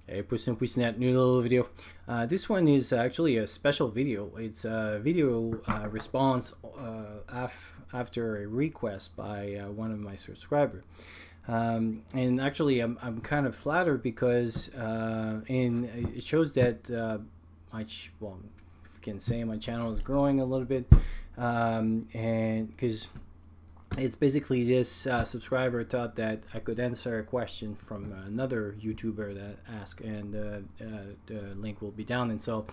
Hey, Puss new little video. This one is actually a special video. It's a video response after a request by one of my subscribers. And actually, I'm kind of flattered because it shows that well, I can say my channel is growing a little bit, and because it's basically this subscriber thought that I could answer a question from another YouTuber that asked, and the link will be down. And so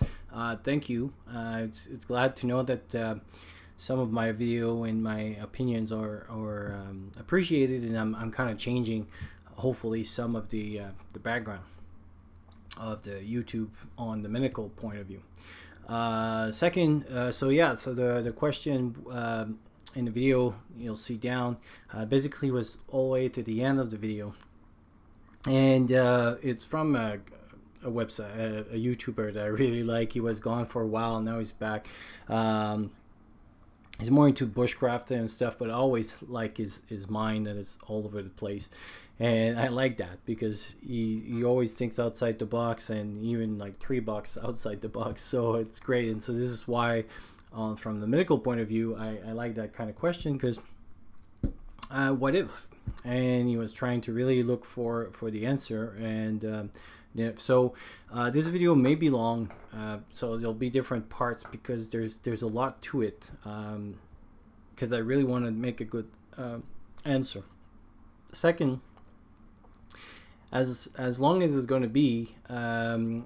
thank you. It's glad to know that some of my video and my opinions are appreciated, and I'm kind of changing hopefully some of the background of the YouTube on the medical point of view. Second, so the question in the video you'll see down basically was all the way to the end of the video, and it's from a website, a YouTuber that I really like. He was gone for a while, now he's back. He's more into bushcraft and stuff, but I always like his mind that it's all over the place, and I like that because he always thinks outside the box, and even like 3 bucks outside the box, so it's great. And so this is why from the medical point of view, I like that kind of question, because what if? And he was trying to really look for the answer. And so this video may be long, so there'll be different parts because there's a lot to it, because I really want to make a good answer. Second, as long as it's going to be,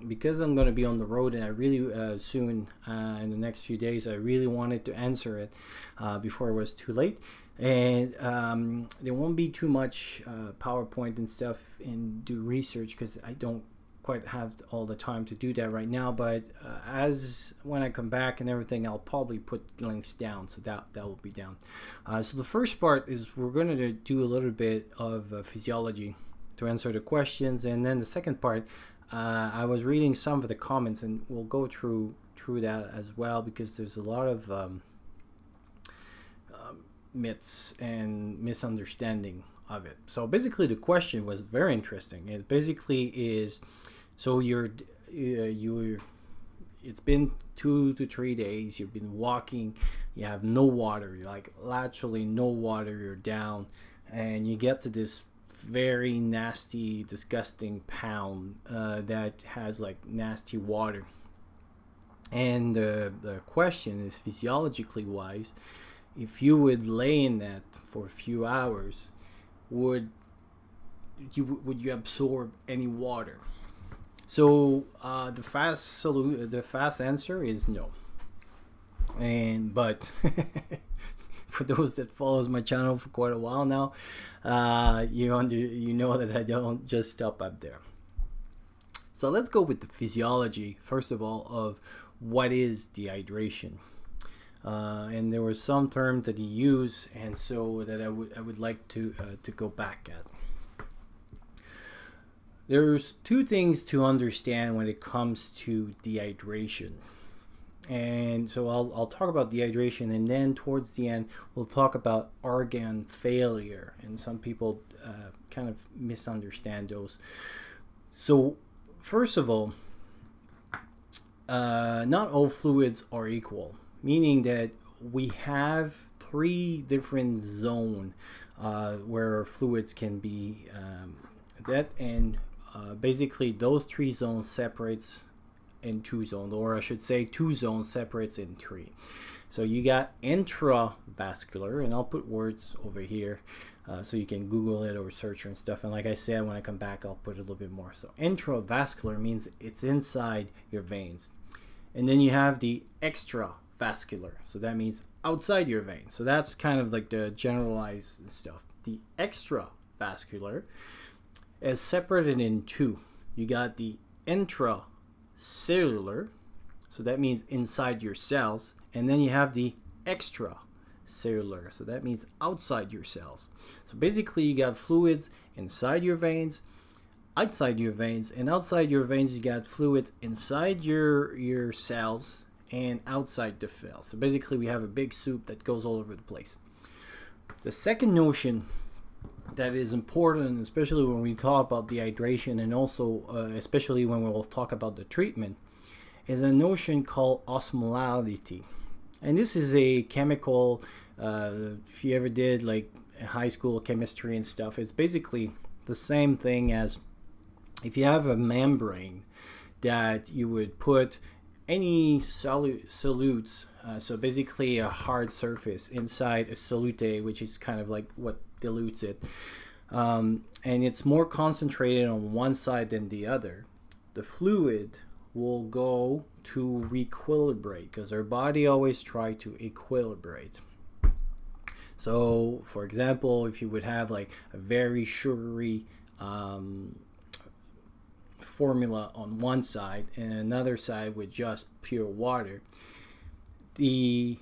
because I'm going to be on the road, and I really soon in the next few days, I really wanted to answer it before it was too late. And there won't be too much PowerPoint and stuff and do research, because I don't quite have all the time to do that right now. But when I come back and everything, I'll probably put links down, so that will be down. So the first part is we're going to do a little bit of physiology to answer the questions, and then the second part, I was reading some of the comments, and we'll go through that as well, because there's a lot of myths and misunderstanding of it. So basically the question was very interesting. It basically is, so it's been 2 to 3 days, you've been walking, you have no water, like literally no water, you're down, and you get to this very nasty, disgusting pound that has like nasty water. And the question is, physiologically wise, if you would lay in that for a few hours, would you absorb any water? So the fast answer is no. But for those that follows my channel for quite a while now, you know that I don't just stop up there. So let's go with the physiology first of all of what is dehydration. And there were some terms that he used, and so that I would like to go back at. There's 2 things to understand when it comes to dehydration. And so I'll talk about dehydration, and then towards the end we'll talk about organ failure, and some people kind of misunderstand those. So first of all, not all fluids are equal, meaning that we have 3 different zones where fluids can be basically those 3 zones separates in 2 zones, or I should say 2 zones separates in 3. So you got intravascular, and I'll put words over here so you can Google it or search and stuff, and like I said, when I come back I'll put a little bit more. So intravascular means it's inside your veins, and then you have the extravascular, so that means outside your veins. So that's kind of like the generalized stuff. The extravascular is separated in 2. You got the intracellular, so that means inside your cells, and then you have the extracellular, so that means outside your cells. So basically you got fluids inside your veins, outside your veins, and outside your veins you got fluids inside your cells and outside the cells. So basically we have a big soup that goes all over the place. The second notion that is important, especially when we talk about dehydration, and also especially when we'll talk about the treatment, is a notion called osmolality. And this is a chemical, if you ever did like high school chemistry and stuff, it's basically the same thing as if you have a membrane that you would put any solutes, so basically a hard surface inside a solute, which is kind of like what dilutes it, and it's more concentrated on one side than the other. The fluid will go to re-equilibrate, because our body always try to equilibrate. So for example, if you would have like a very sugary formula on one side and another side with just pure water, the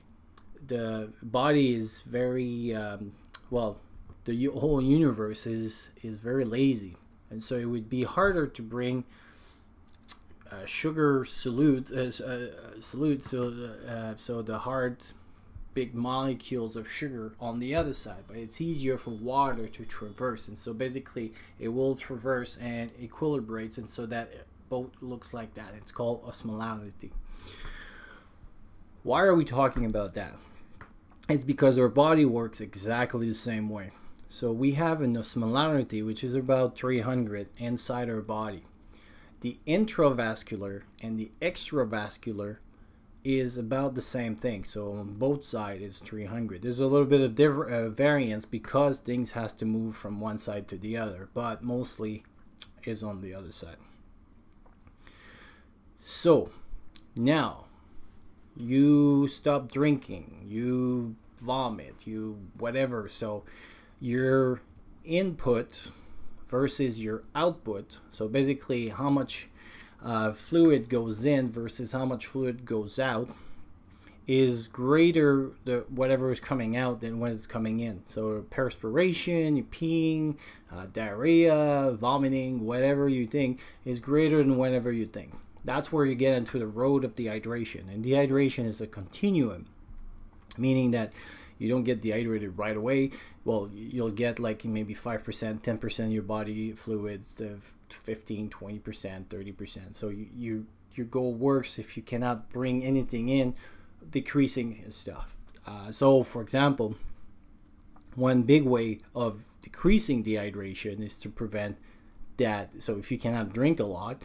body is very the whole universe is very lazy, and so it would be harder to bring sugar solute, so the hard big molecules of sugar on the other side, but it's easier for water to traverse, and so basically it will traverse and equilibrates, and so that boat looks like that. It's called osmolality. Why are we talking about that? It's because our body works exactly the same way. So we have an osmolality which is about 300 inside our body. The intravascular and the extravascular is about the same thing. So on both sides is 300. There's a little bit of variance because things have to move from one side to the other, but mostly is on the other side. So now you stop drinking, you vomit, you whatever. So your input versus your output, so basically how much fluid goes in versus how much fluid goes out, is greater whatever is coming out than when it's coming in. So perspiration, peeing, diarrhea, vomiting, whatever you think is greater than whatever you think. That's where you get into the road of dehydration. And dehydration is a continuum, meaning that you don't get dehydrated right away. Well, you'll get like maybe 5%, 10% of your body fluids, to 15, 20%, 30%. So you go worse if you cannot bring anything in, decreasing stuff. So for example, one big way of decreasing dehydration is to prevent that. So if you cannot drink a lot,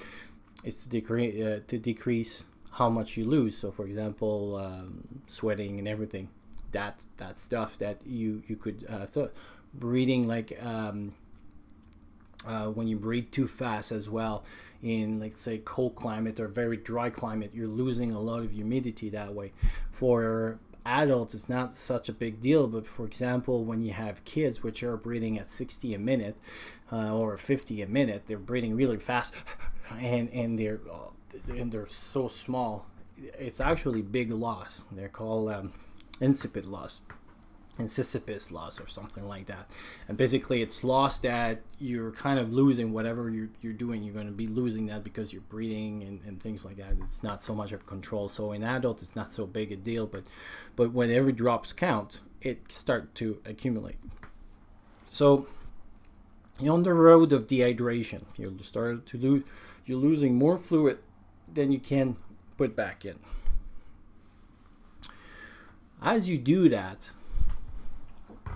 it's to decrease how much you lose. So for example, sweating and everything. That stuff that you could so breathing, like when you breathe too fast as well in, like, say, cold climate or very dry climate, you're losing a lot of humidity that way. For adults, it's not such a big deal, but for example, when you have kids which are breathing at 60 a minute or 50 a minute, they're breathing really fast and they're so small, it's actually big loss. They're called incipient loss, incipient loss, or something like that. And basically it's loss that you're kind of losing whatever you're doing. You're going to be losing that because you're breathing and things like that. It's not so much of control. So in adults it's not so big a deal, but when every drops count, it starts to accumulate. So you're on the road of dehydration. You're losing more fluid than you can put back in. As you do that,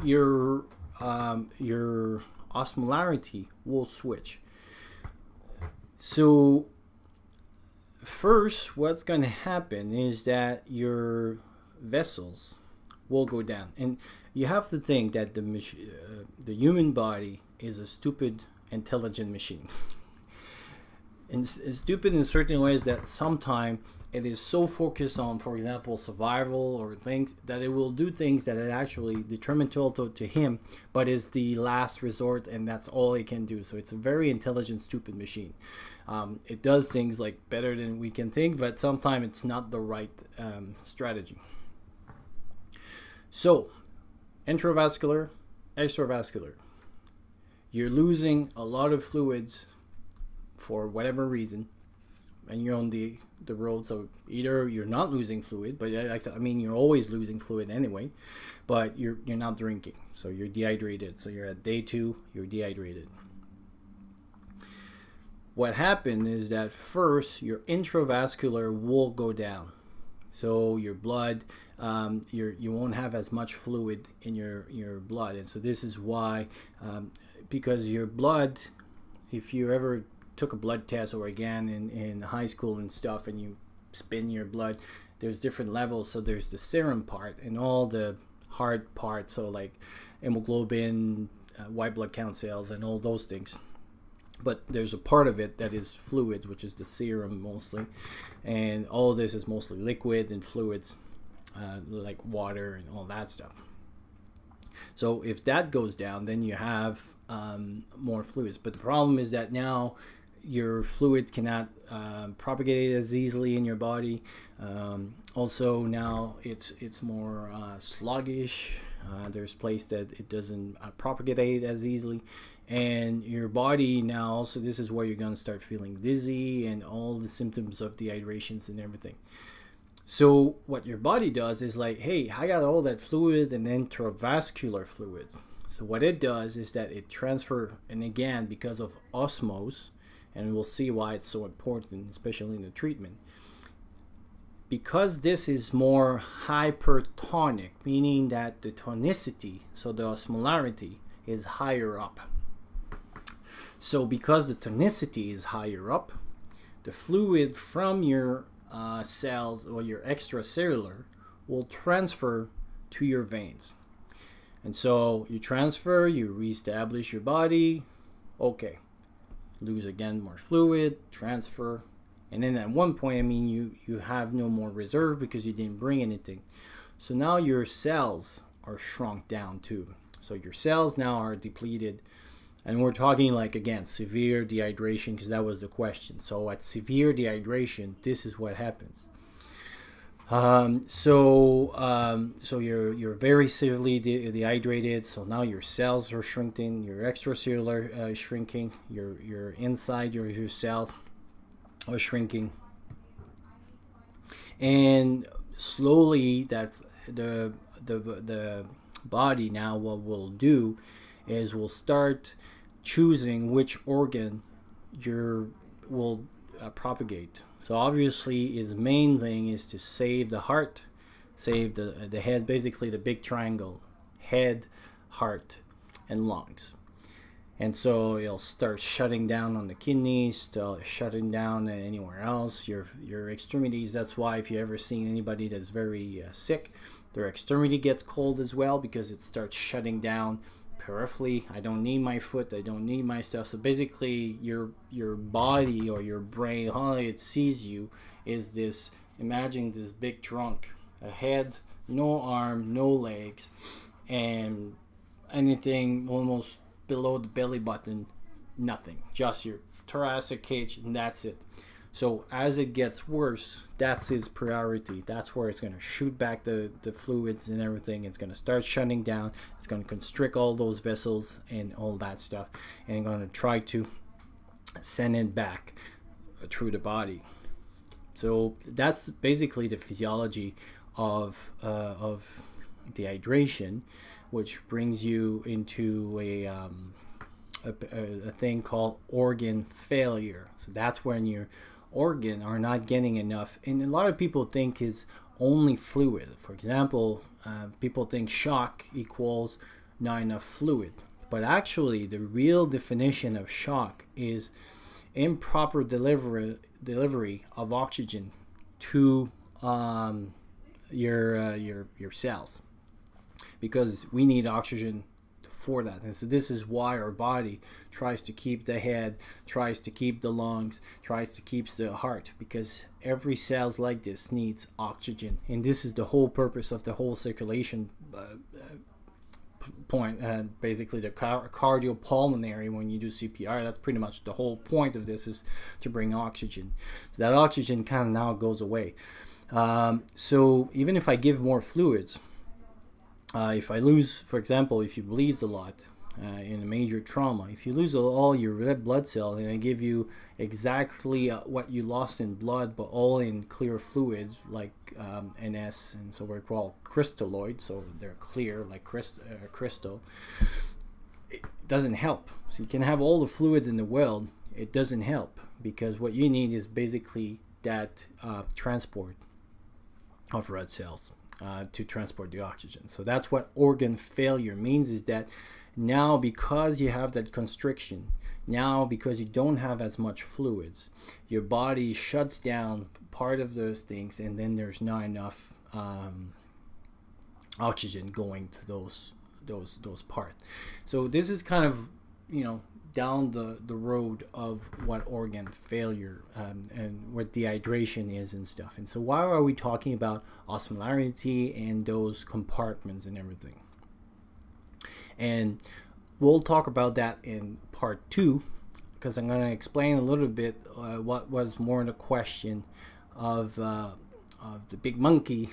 your osmolarity will switch. So first, what's going to happen is that your vessels will go down, and you have to think that the human body is a stupid, intelligent machine. And it's stupid in certain ways that sometimes it is so focused on, for example, survival or things, that it will do things that are actually detrimental to him, but is the last resort, and that's all it can do. So it's a very intelligent, stupid machine. It does things like better than we can think, but sometimes it's not the right strategy. So intravascular, extravascular, you're losing a lot of fluids for whatever reason. and you're on the road, so either you're not losing fluid, but I mean you're always losing fluid anyway, but you're not drinking, so you're dehydrated. So you're at day 2, you're dehydrated. What happened is that first your intravascular will go down, so your blood, you won't have as much fluid in your blood. And so this is why, because your blood, if you ever took a blood test, or again in high school and stuff, and you spin your blood, there's different levels. So there's the serum part and all the hard parts, so like hemoglobin, white blood count cells, and all those things. But there's a part of it that is fluids, which is the serum mostly, and all of this is mostly liquid and fluids, like water and all that stuff. So if that goes down, then you have more fluids. But the problem is that now your fluids cannot propagate as easily in your body. Also now it's more sluggish. There's place that it doesn't propagate as easily. And your body now also, this is where you're going to start feeling dizzy and all the symptoms of dehydrations and everything. So what your body does is like, hey, I got all that fluid and intravascular fluid. So what it does is that it transfer, and again, because of osmosis, and we'll see why it's so important, especially in the treatment. Because this is more hypertonic, meaning that the tonicity, so the osmolarity, is higher up. So because the tonicity is higher up, the fluid from your cells or your extracellular will transfer to your veins. And so you transfer, you reestablish your body, okay, lose again more fluid, transfer, and then at one point, I mean, you have no more reserve because you didn't bring anything. So now your cells are shrunk down too. So your cells now are depleted. And we're talking like, again, severe dehydration, because that was the question. So at severe dehydration, this is what happens. So you're very severely dehydrated. So now your cells are shrinking, your extracellular is shrinking, your inside your cell are shrinking, and slowly that the body now what will do is will start choosing which organ will propagate. So obviously his main thing is to save the heart, save the head, basically the big triangle, head, heart, and lungs. And so it'll start shutting down on the kidneys, shutting down anywhere else, your extremities. That's why if you ever seen anybody that's very sick, their extremity gets cold as well, because it starts shutting down peripherally. I don't need my foot, I don't need my stuff. So basically your body or your brain, how it sees you is this, imagine this big trunk, a head, no arm, no legs, and anything almost below the belly button, nothing, just your thoracic cage, and that's it. So as it gets worse, that's his priority. That's where it's going to shoot back the fluids and everything. It's going to start shutting down. It's going to constrict all those vessels and all that stuff, and going to try to send it back through the body. So that's basically the physiology of dehydration, which brings you into a thing called organ failure. So that's when your organ are not getting enough, and a lot of people think is only fluid. For example, people think shock equals not enough fluid, but actually the real definition of shock is improper delivery of oxygen to your cells, because we need oxygen for that. And so this is why our body tries to keep the head, tries to keep the lungs, tries to keep the heart, because every cells like this needs oxygen. And this is the whole purpose of the whole circulation point, basically the cardiopulmonary. When you do CPR, that's pretty much the whole point of this, is to bring oxygen. So that oxygen kind of now goes away. So even if I give more fluids, if I lose, for example, if you bleed a lot, in a major trauma. If you lose all your red blood cells and I give you exactly what you lost in blood, but all in clear fluids like NS, and so we're called crystalloid, so they're clear like crystal, it doesn't help. So you can have all the fluids in the world, it doesn't help, because what you need is basically that transport of red cells to transport the oxygen. So that's what organ failure means, is that now because you have that constriction, now because you don't have as much fluids, your body shuts down part of those things, and then there's not enough oxygen going to those parts. So this is kind of, you know, down the road of what organ failure and what dehydration is and stuff. And so why are we talking about osmolarity and those compartments and everything? And we'll talk about that in part 2, because I'm going to explain a little bit what was more in the question of the big monkey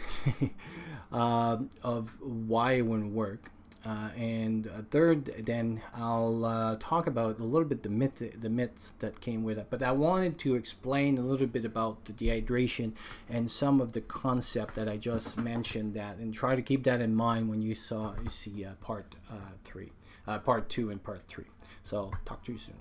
of why it wouldn't work. And third, then I'll talk about a little bit the myths that came with it. But I wanted to explain a little bit about the dehydration and some of the concept that I just mentioned, that, and try to keep that in mind when you see part 2 and part 3. So talk to you soon.